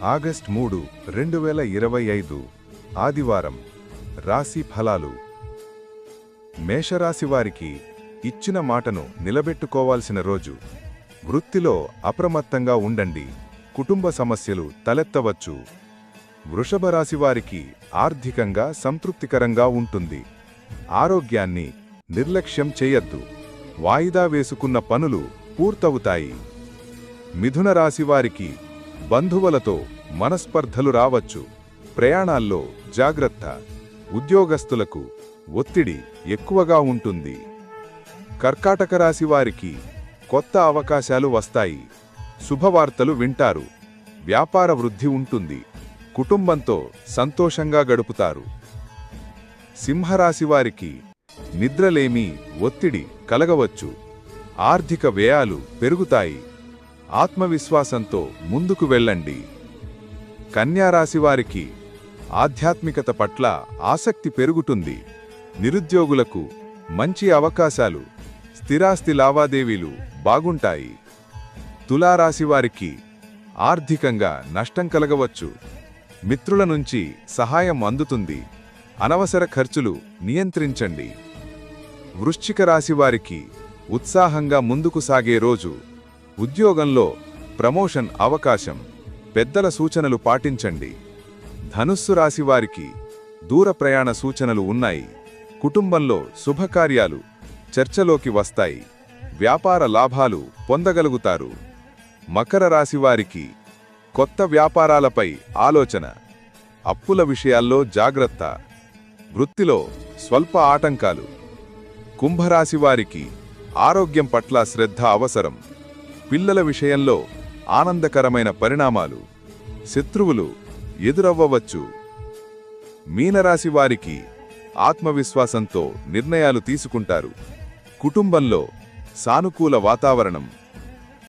August 3, 2025 ఆదివారం. రాశి ఫలాలు. మేషరాశివారికి ఇచ్చిన మాటను నిలబెట్టుకోవాల్సిన రోజు. వృత్తిలో అప్రమత్తంగా ఉండండి, కుటుంబ సమస్యలు తలెత్తవచ్చు. వృషభ రాశివారికి ఆర్థికంగా సంతృప్తికరంగా ఉంటుంది. ఆరోగ్యాన్ని నిర్లక్ష్యం చేయొద్దు, వాయిదా వేసుకున్న పనులు పూర్తవుతాయి. మిథున రాశివారికి బంధువులతో మనస్పర్ధలు రావచ్చు, ప్రయాణాల్లో జాగ్రత్త. ఉద్యోగస్తులకు ఒత్తిడి ఎక్కువగా ఉంటుంది. కర్కాటక రాశివారికి కొత్త అవకాశాలు వస్తాయి, శుభవార్తలు వింటారు. వ్యాపార వృద్ధి ఉంటుంది, కుటుంబంతో సంతోషంగా గడుపుతారు. సింహరాశివారికి నిద్రలేమి, ఒత్తిడి కలగవచ్చు, ఆర్థిక వ్యయాలు పెరుగుతాయి. ఆత్మవిశ్వాసంతో ముందుకు వెళ్ళండి. కన్యారాశివారికి ఆధ్యాత్మికత పట్ల ఆసక్తి పెరుగుతుంది. నిరుద్యోగులకు మంచి అవకాశాలు, స్థిరాస్తి లావాదేవీలు బాగుంటాయి. తులారాశివారికి ఆర్థికంగా నష్టం కలగవచ్చు, మిత్రుల నుంచి సహాయం అందుతుంది. అనవసర ఖర్చులు నియంత్రించండి. వృశ్చిక రాశివారికి ఉత్సాహంగా ముందుకు సాగే రోజు. ఉద్యోగంలో ప్రమోషన్ అవకాశం, పెద్దల సూచనలు పాటించండి. ధనుస్సు రాశివారికి దూర ప్రయాణ సూచనలు ఉన్నాయి. కుటుంబంలో శుభకార్యాలు చర్చలోకి వస్తాయి. వ్యాపార లాభాలు పొందగలుగుతారు. మకర రాశివారికి కొత్త వ్యాపారాలపై ఆలోచన, అప్పుల విషయాల్లో జాగ్రత్త. వృత్తిలో స్వల్ప ఆటంకాలు. కుంభరాశివారికి ఆరోగ్యం పట్ల శ్రద్ధ అవసరం. పిల్లల విషయంలో ఆనందకరమైన పరిణామాలు, శత్రువులు ఎదురవ్వవచ్చు. మీనరాశివారికి ఆత్మవిశ్వాసంతో నిర్ణయాలు తీసుకుంటారు. కుటుంబంలో సానుకూల వాతావరణం.